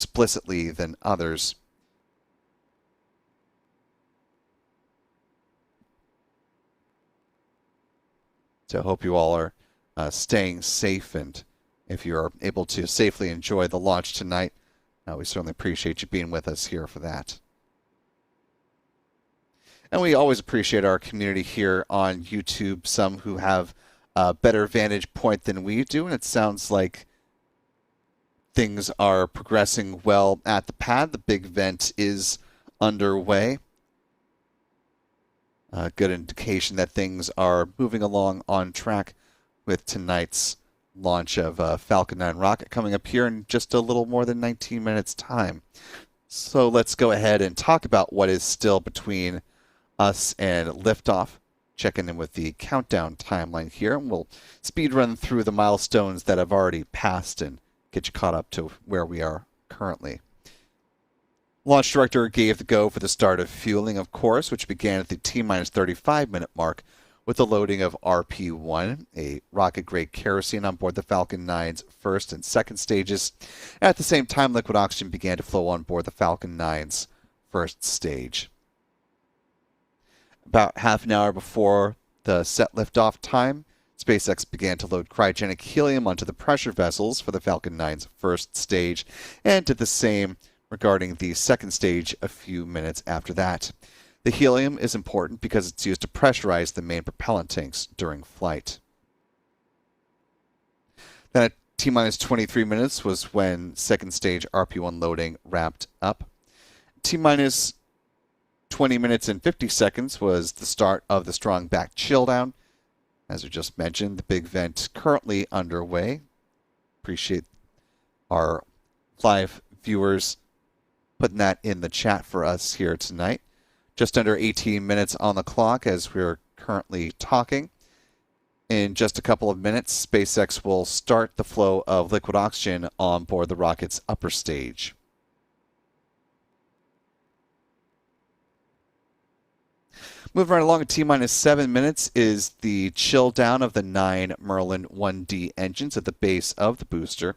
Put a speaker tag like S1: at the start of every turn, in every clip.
S1: explicitly than others. So I hope you all are staying safe, and if you are able to safely enjoy the launch tonight, we certainly appreciate you being with us here for that. And we always appreciate our community here on YouTube, some who have a better vantage point than we do, and it sounds like things are progressing well at the pad. The big vent is underway. A good indication that things are moving along on track with tonight's launch of Falcon 9 rocket coming up here in just a little more than 19 minutes time. So let's go ahead and talk about what is still between us and liftoff. Checking in with the countdown timeline here, and we'll speed run through the milestones that have already passed and get you caught up to where we are currently. Launch director gave the go for the start of fueling, of course, which began at the T-minus 35-minute mark with the loading of RP-1, a rocket-grade kerosene on board the Falcon 9's first and second stages. At the same time, liquid oxygen began to flow on board the Falcon 9's first stage. About half an hour before the set liftoff time, SpaceX began to load cryogenic helium onto the pressure vessels for the Falcon 9's first stage, and did the same regarding the second stage a few minutes after that. The helium is important because it's used to pressurize the main propellant tanks during flight. Then at T-minus 23 minutes was when second stage RP-1 loading wrapped up. T-minus 20 minutes and 50 seconds was the start of the strong back chill down. As we just mentioned, the big vent currently underway. Appreciate our live viewers putting that in the chat for us here tonight. Just under 18 minutes on the clock as we're currently talking. In just a couple of minutes, SpaceX will start the flow of liquid oxygen on board the rocket's upper stage. Moving right along at T-minus 7 minutes is the chill down of the 9 Merlin 1D engines at the base of the booster.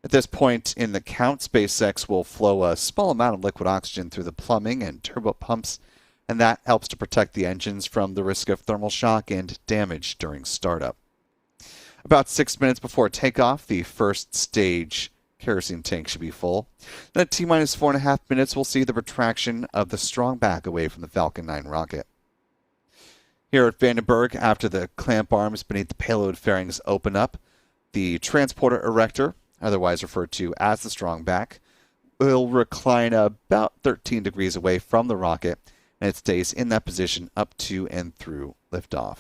S1: At this point in the count, SpaceX will flow a small amount of liquid oxygen through the plumbing and turbo pumps, and that helps to protect the engines from the risk of thermal shock and damage during startup. About 6 minutes before takeoff, the first stage kerosene tank should be full. Then at T-minus 4.5 minutes, we'll see the retraction of the strong back away from the Falcon 9 rocket. Here at Vandenberg, after the clamp arms beneath the payload fairings open up, the transporter erector, otherwise referred to as the strong back, will recline about 13 degrees away from the rocket, and it stays in that position up to and through liftoff.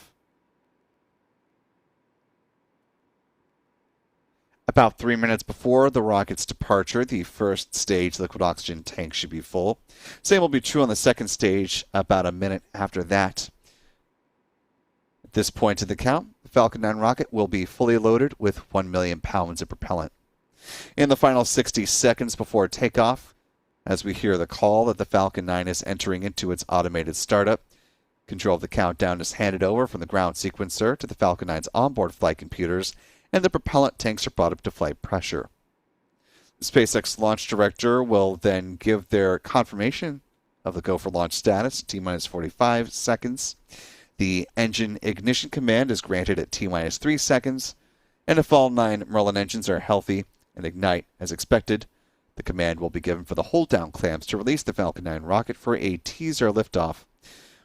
S1: About 3 minutes before the rocket's departure, the first stage liquid oxygen tank should be full. Same will be true on the second stage about a minute after that. At this point in the count, the Falcon 9 rocket will be fully loaded with 1 million pounds of propellant. In the final 60 seconds before takeoff, as we hear the call that the Falcon 9 is entering into its automated startup, control of the countdown is handed over from the ground sequencer to the Falcon 9's onboard flight computers, and the propellant tanks are brought up to flight pressure. The SpaceX launch director will then give their confirmation of the go for launch status at T-minus 45 seconds. The engine ignition command is granted at T-minus 3 seconds, and if all 9 Merlin engines are healthy and ignite as expected, the command will be given for the hold-down clamps to release the Falcon 9 rocket for a teaser liftoff.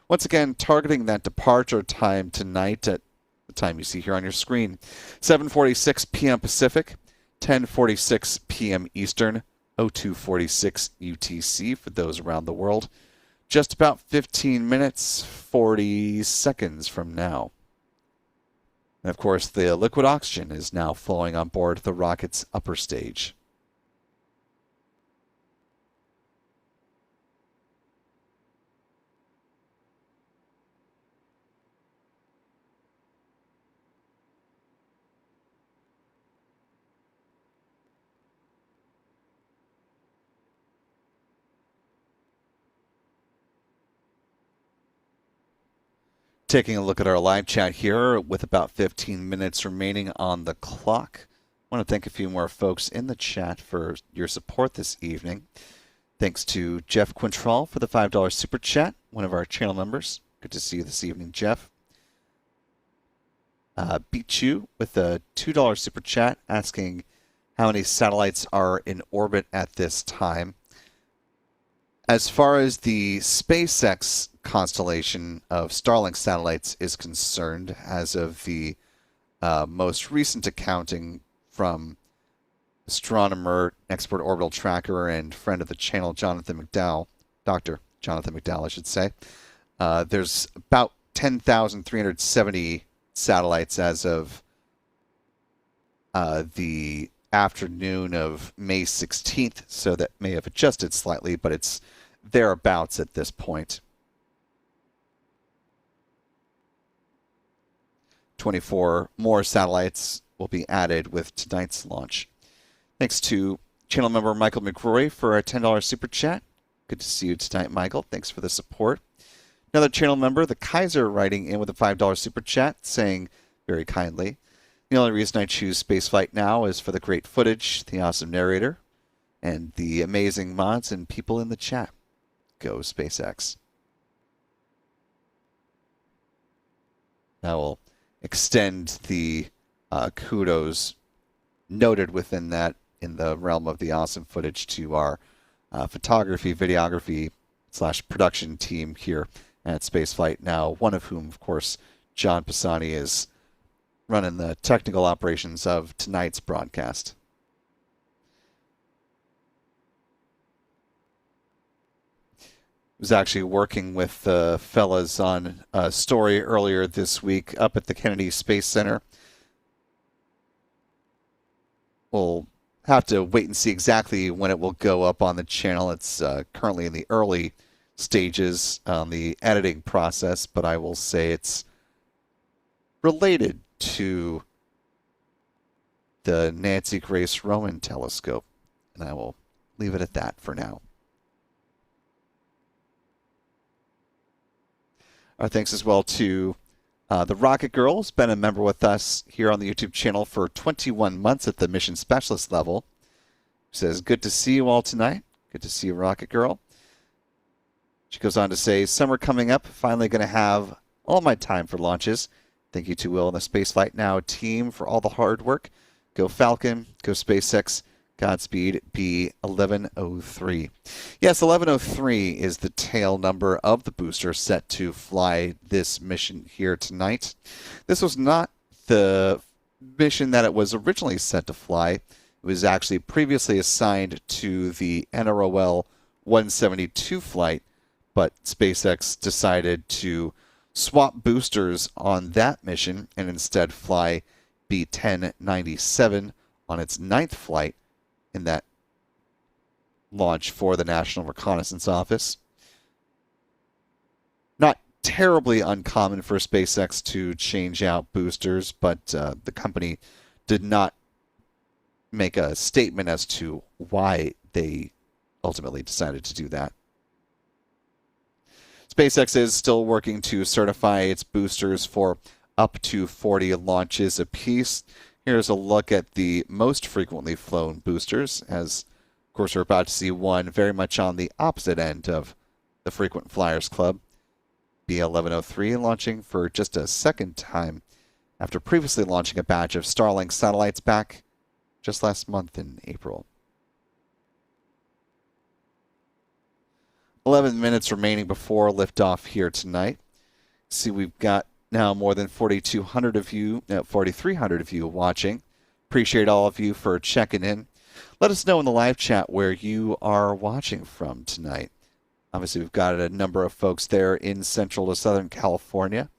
S1: Once again, targeting that departure time tonight at the time you see here on your screen, 7:46 p.m. Pacific, 10:46 p.m. Eastern, 02:46 UTC for those around the world. Just about 15 minutes, 40 seconds from now. And of course, the liquid oxygen is now flowing on board the rocket's upper stage. Taking a look at our live chat here with about 15 minutes remaining on the clock. want to thank a few more folks in the chat for your support this evening. Thanks to Jeff Quintrall for the $5 super chat, one of our channel members. Good to see you this evening, Jeff. Beat You with a $2 super chat asking how many satellites are in orbit at this time. As far as the SpaceX constellation of Starlink satellites is concerned, as of the most recent accounting from astronomer, expert orbital tracker, and friend of the channel, Jonathan McDowell, Dr. Jonathan McDowell, I should say, there's about 10,370 satellites as of the afternoon of May 16th, so that may have adjusted slightly, but it's thereabouts at this point. 24 more satellites will be added with tonight's launch. Thanks to channel member Michael McRory for a $10 super chat. Good to see you tonight, Michael. Thanks for the support. Another channel member, the Kaiser, writing in with a $5 super chat, saying very kindly, the only reason I choose Spaceflight Now is for the great footage, the awesome narrator, and the amazing mods and people in the chat. Go SpaceX. I will extend the kudos noted within that in the realm of the awesome footage to our photography, videography / production team here at Spaceflight Now, one of whom, of course, John Pisani, is running the technical operations of tonight's broadcast. Was actually working with the fellas on a story earlier this week up at the Kennedy Space Center. We'll have to wait and see exactly when it will go up on the channel. It's currently in the early stages on the editing process, but I will say it's related to the Nancy Grace Roman telescope, and I will leave it at that for now. Our thanks as well to the Rocket Girl, who's been a member with us here on the YouTube channel for 21 months at the mission specialist level. Says, good to see you all tonight. Good to see you, Rocket Girl. She goes on to say, summer coming up, finally going to have all my time for launches. Thank you to Will and the Spaceflight Now team for all the hard work. Go Falcon, go SpaceX, Godspeed, B1103. Yes, 1103 is the tail number of the booster set to fly this mission here tonight. This was not the mission that it was originally set to fly. It was actually previously assigned to the NROL 172 flight, but SpaceX decided to swap boosters on that mission and instead fly B1097 on its 9th flight in that launch for the National Reconnaissance Office. Not terribly uncommon for SpaceX to change out boosters, but the company did not make a statement as to why they ultimately decided to do that. SpaceX is still working to certify its boosters for up to 40 launches apiece. Here's a look at the most frequently flown boosters, as of course we're about to see one very much on the opposite end of the Frequent Flyers Club. B1103 launching for just a second time after previously launching a batch of Starlink satellites back just last month in April. 11 minutes remaining before liftoff here tonight. See, we've got now more than 4,200 of you, 4,300 of you watching. Appreciate all of you for checking in. Let us know in the live chat where you are watching from tonight. Obviously, we've got a number of folks there in Central to Southern California.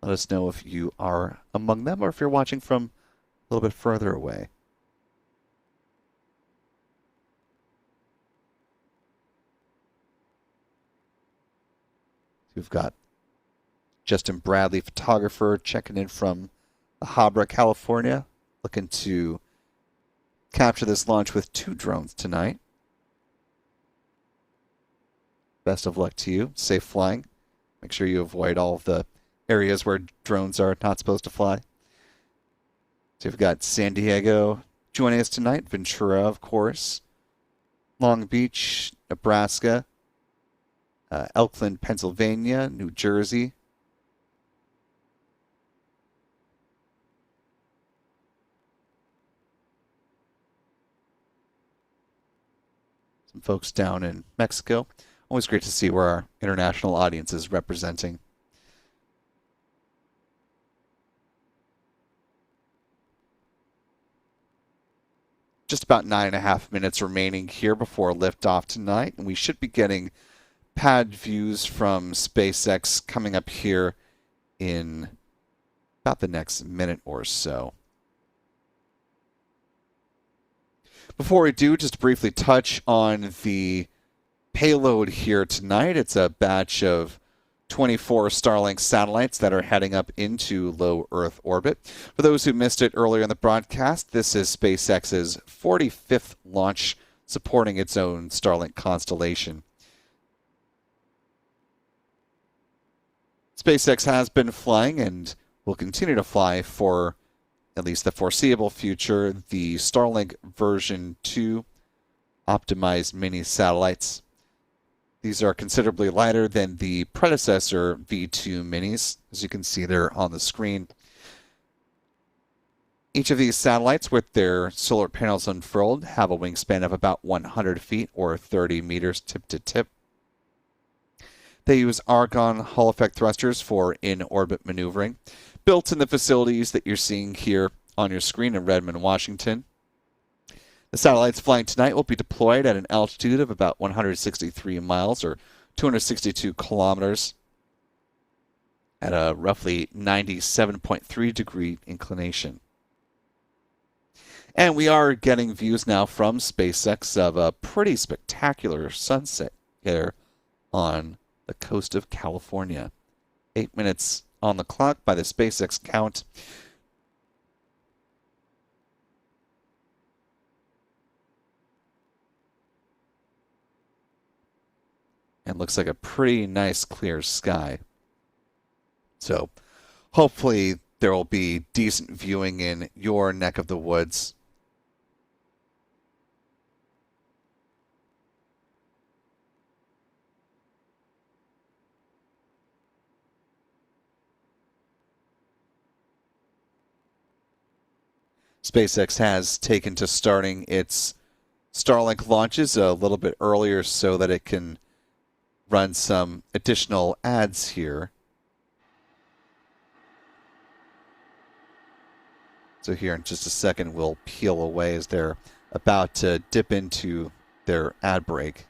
S1: Let us know if you are among them or if you're watching from a little bit further away. We've got Justin Bradley, photographer, checking in from La Habra, California, looking to capture this launch with 2 drones tonight. Best of luck to you. Safe flying. Make sure you avoid all of the areas where drones are not supposed to fly. So we've got San Diego joining us tonight, Ventura, of course, Long Beach, Nebraska, Elkland, Pennsylvania, New Jersey. Some folks down in Mexico. Always great to see where our international audience is representing. Just about 9.5 minutes remaining here before liftoff tonight, and we should be getting pad views from SpaceX coming up here in about the next minute or so. Before we do, just briefly touch on the payload here tonight. It's a batch of 24 Starlink satellites that are heading up into low Earth orbit. For those who missed it earlier in the broadcast, this is SpaceX's 45th launch supporting its own Starlink constellation. SpaceX has been flying and will continue to fly for at least the foreseeable future the Starlink version 2 optimized mini satellites. These are considerably lighter than the predecessor V2 minis, as you can see there on the screen. Each of these satellites, with their solar panels unfurled, have a wingspan of about 100 feet or 30 meters tip to tip. They use argon Hall effect thrusters for in-orbit maneuvering, built in the facilities that you're seeing here on your screen in Redmond, Washington. The satellites flying tonight will be deployed at an altitude of about 163 miles or 262 kilometers at a roughly 97.3 degree inclination. And we are getting views now from SpaceX of a pretty spectacular sunset here on the coast of California. 8 minutes on the clock by the SpaceX count. And looks like a pretty nice clear sky. So hopefully there will be decent viewing in your neck of the woods. SpaceX has taken to starting its Starlink launches a little bit earlier so that it can run some additional ads here. So here in just a second, we'll peel away as they're about to dip into their ad break.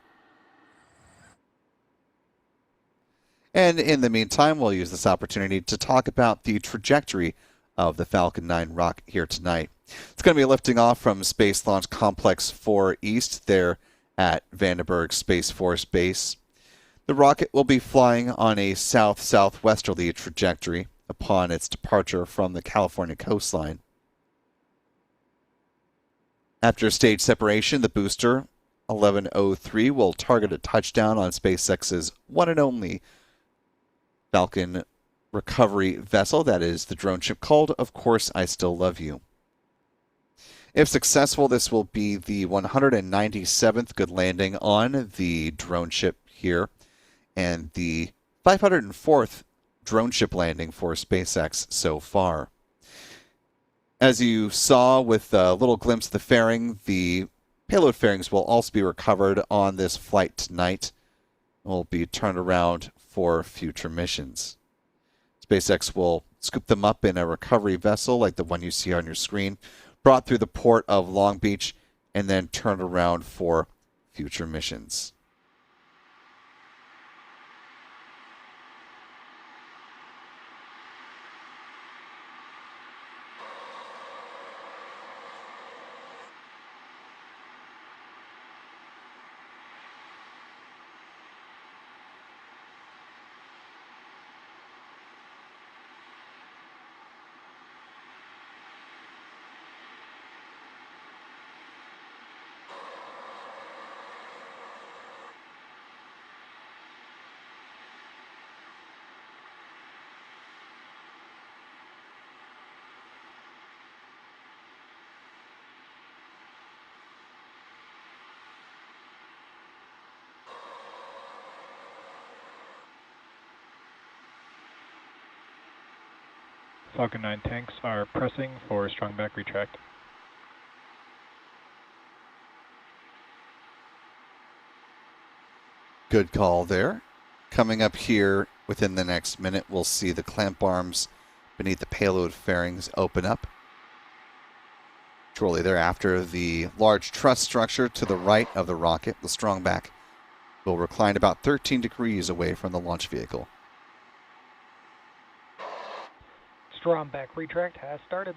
S1: And in the meantime, we'll use this opportunity to talk about the trajectory of the Falcon 9 rocket here tonight. It's going to be lifting off from Space Launch Complex 4 East there at Vandenberg Space Force Base. The rocket will be flying on a south-southwesterly trajectory upon its departure from the California coastline. After stage separation, the booster 1103 will target a touchdown on SpaceX's one and only Falcon recovery vessel. That is the drone ship called, of course, I Still Love You. If successful, this will be the 197th good landing on the drone ship here and the 504th drone ship landing for SpaceX so far. As you saw with a little glimpse of the fairing, the payload fairings will also be recovered on this flight tonight and will be turned around for future missions. SpaceX will scoop them up in a recovery vessel like the one you see on your screen, brought through the port of Long Beach, and then turned around for future missions.
S2: Falcon 9 tanks are pressing for strong back retract.
S1: Good call there. Coming up here within the next minute, we'll see the clamp arms beneath the payload fairings open up. Shortly thereafter, the large truss structure to the right of the rocket, the strong back, will recline about 13 degrees away from the launch vehicle.
S3: Strong back retract has started.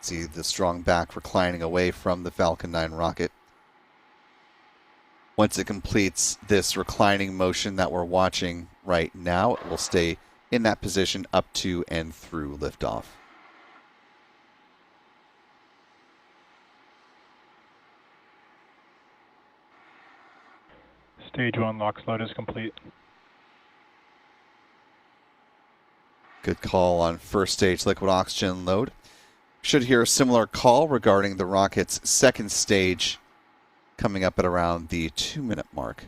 S1: See the strong back reclining away from the Falcon 9 rocket. Once it completes this reclining motion that we're watching right now, it will stay in that position up to and through liftoff.
S2: Stage 1 LOX load is complete.
S1: Good call on first stage liquid oxygen load. Should hear a similar call regarding the rocket's second stage coming up at around the 2-minute mark.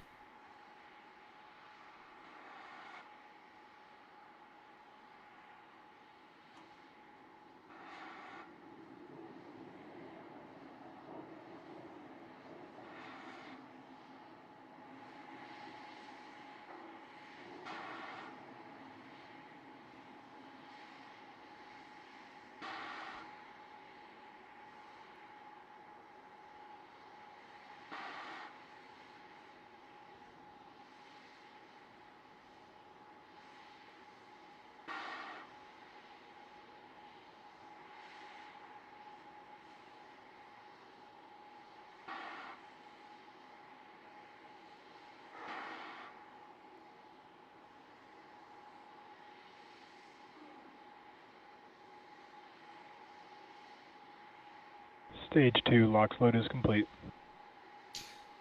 S2: Stage 2 LOX load is complete.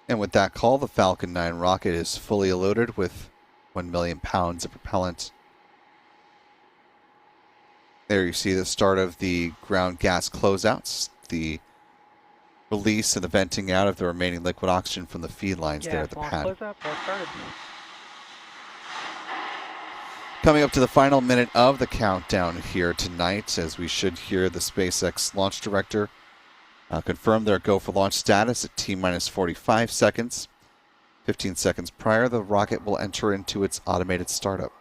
S1: And with that call, the Falcon 9 rocket is fully loaded with 1 million pounds of propellant. There you see the start of the ground gas closeouts, the release and the venting out of the remaining liquid oxygen from the feed lines there at the pad.
S3: Closeout has started.
S1: Coming up to the final minute of the countdown here tonight, as we should hear the SpaceX launch director confirm their go for launch status at T-minus 45 seconds. 15 seconds prior, the rocket will enter into its automated startup.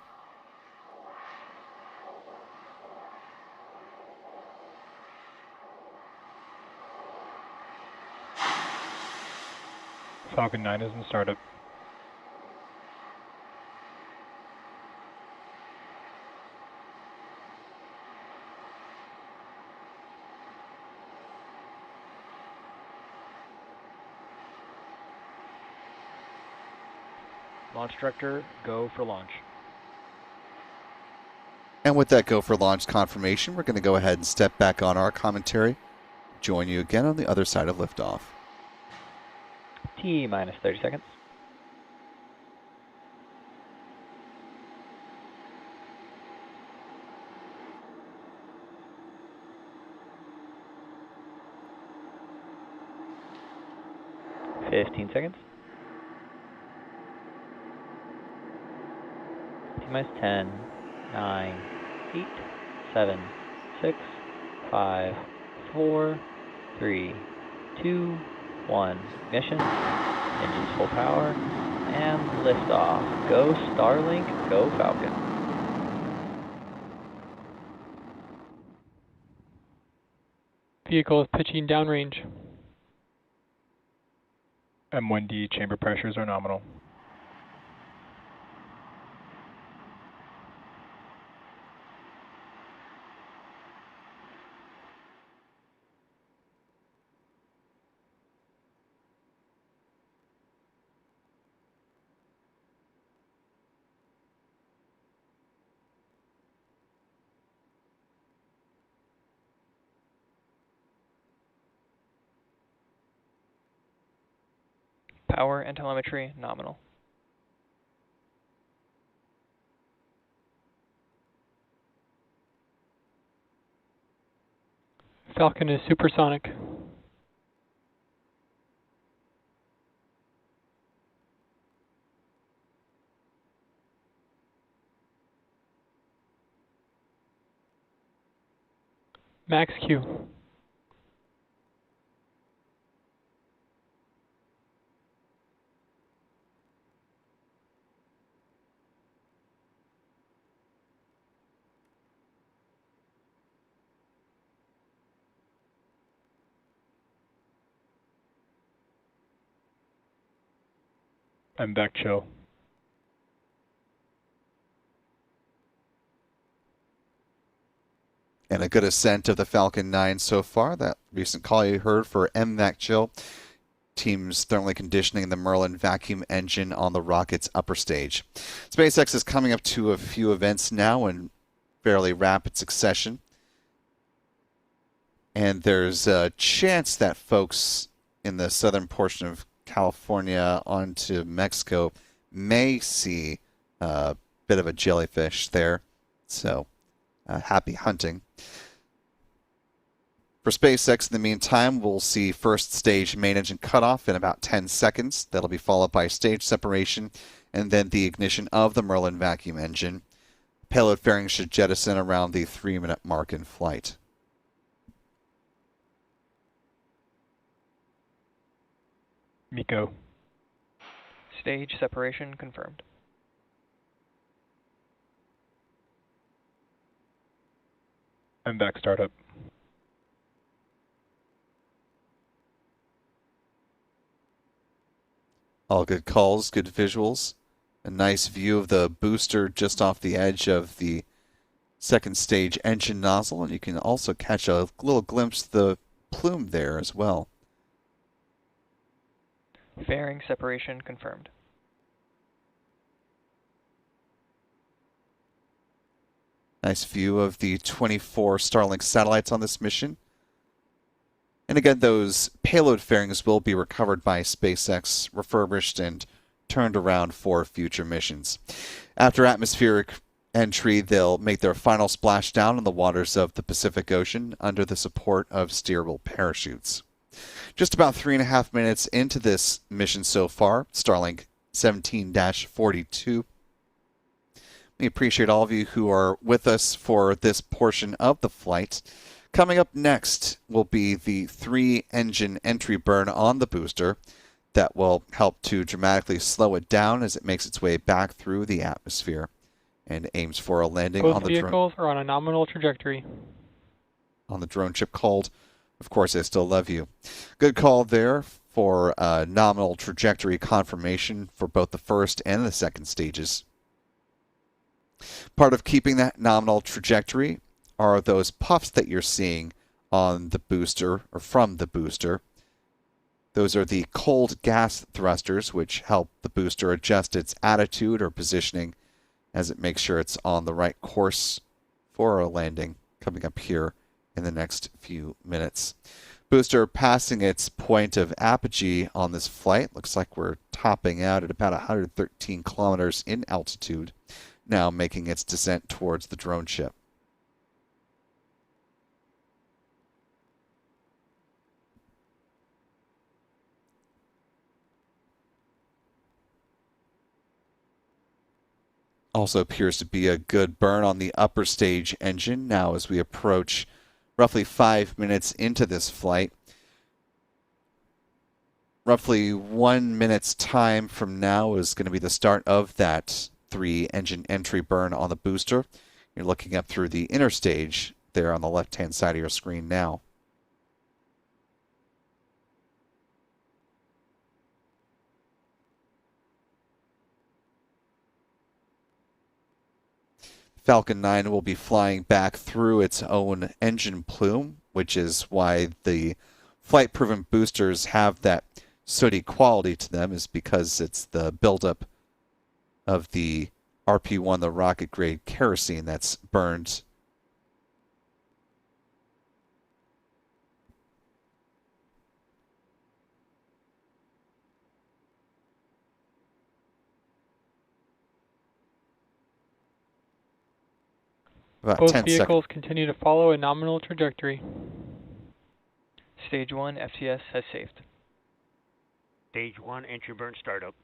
S2: Falcon 9 is in startup.
S3: Launch director, go for launch.
S1: And with that go for launch confirmation, we're going to go ahead and step back on our commentary. Join you again on the other side of liftoff.
S3: T-minus 30 seconds. Fifteen seconds. T-minus 10, 9, 8, 7, 6, 5, 4, 3, 2, 1. Ignition. Engines full power. And liftoff. Go Starlink, go Falcon.
S4: Vehicle is pitching downrange.
S2: M1D chamber pressures are nominal.
S4: Power and telemetry nominal. Falcon is supersonic. Max Q.
S2: I'm back chill.
S1: And a good ascent of the Falcon 9 so far. That recent call you heard for MVAC chill. Teams thermally conditioning the Merlin vacuum engine on the rocket's upper stage. SpaceX is coming up to a few events now in fairly rapid succession. And there's a chance that folks in the southern portion of California onto Mexico may see a bit of a jellyfish there. So, happy hunting. For SpaceX, in the meantime, we'll see first stage main engine cutoff in about 10 seconds. That'll be followed by stage separation and then the ignition of the Merlin vacuum engine. Payload fairing should jettison around the 3-minute mark in flight.
S2: Miko.
S4: Stage separation confirmed.
S2: I'm back startup.
S1: All good calls, good visuals. A nice view of the booster just off the edge of the second stage engine nozzle, and you can also catch a little glimpse of the plume there as well.
S4: Fairing separation confirmed.
S1: Nice view of the 24 Starlink satellites on this mission. And again, those payload fairings will be recovered by SpaceX, refurbished and turned around for future missions. After atmospheric entry, they'll make their final splashdown in the waters of the Pacific Ocean under the support of steerable parachutes. Just about 3.5 minutes into this mission so far, Starlink 17-42. We appreciate all of you who are with us for this portion of the flight. Coming up next will be the 3-engine entry burn on the booster that will help to dramatically slow it down as it makes its way back through the atmosphere and aims for a landing
S4: Both
S1: on the
S4: vehicles are on a nominal trajectory.
S1: on the drone chip called, of course, I Still Love You. Good call there for nominal trajectory confirmation for both the first and the second stages. Part of keeping that nominal trajectory are those puffs that you're seeing on the booster or from the booster. Those are the cold gas thrusters, which help the booster adjust its attitude or positioning as it makes sure it's on the right course for a landing coming up here in the next few minutes. Booster passing its point of apogee on this flight. Looks like we're topping out at about 113 kilometers in altitude, now making its descent towards the drone ship. Also appears to be a good burn on the upper stage engine now as we approach roughly 5 minutes into this flight. roughly 1 minute's time from now is going to be the start of that 3-engine entry burn on the booster. You're looking up through the inner stage there on the left-hand side of your screen now. Falcon 9 will be flying back through its own engine plume, which is why the flight-proven boosters have that sooty quality to them, is because it's the buildup of the RP-1, the rocket-grade kerosene, that's burned. About
S4: Both
S1: 10
S4: vehicles
S1: seconds.
S4: continue to follow a nominal trajectory.
S3: Stage 1 FTS has saved.
S5: Stage 1 entry burn startup.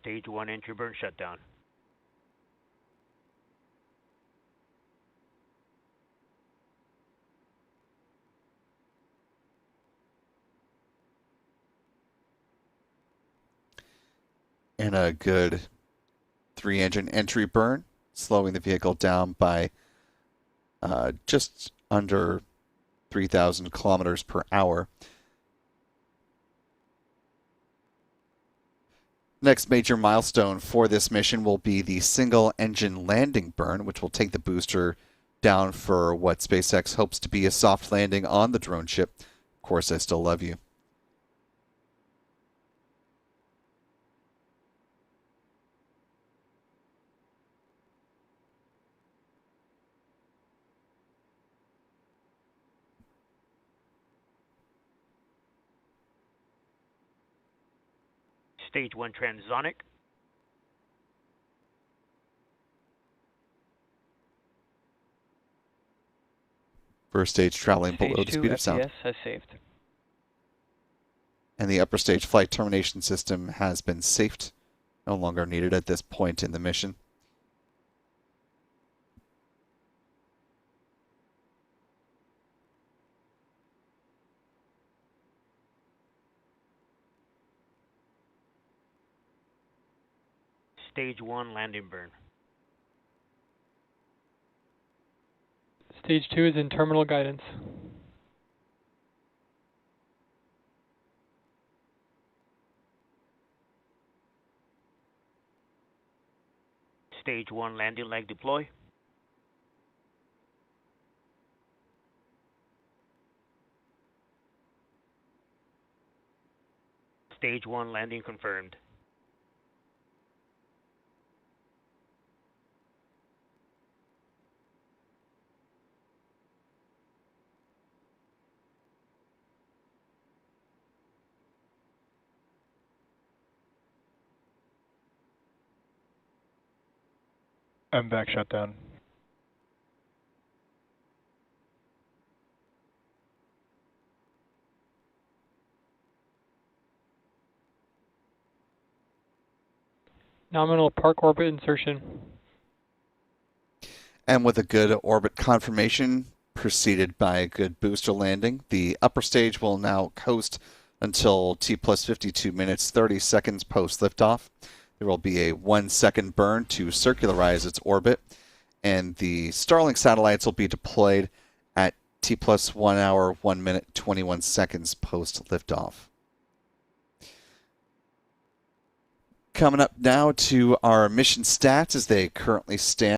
S5: Stage 1 entry burn shutdown.
S1: And a good 3-engine entry burn, slowing the vehicle down by just under 3,000 kilometers per hour. Next major milestone for this mission will be the single-engine landing burn, which will take the booster down for what SpaceX hopes to be a soft landing on the drone ship. Of course, I still love you.
S5: Stage 1 transonic.
S1: First stage traveling below
S3: Stage
S1: the
S3: 2
S1: speed of sound.
S3: FTS has saved.
S1: And the upper stage flight termination system has been safed, no longer needed at this point in the mission.
S5: Stage 1 landing burn.
S4: Stage 2 is in terminal guidance.
S5: Stage 1 landing leg deploy. Stage 1 landing confirmed.
S2: MVAC shutdown.
S4: Nominal park orbit insertion.
S1: And with a good orbit confirmation, preceded by a good booster landing, the upper stage will now coast until T plus 52 minutes, 30 seconds post liftoff. There will be a 1-second burn to circularize its orbit, and the Starlink satellites will be deployed at T plus 1 hour, 1 minute, 21 seconds post liftoff. Coming up now to our mission stats as they currently stand.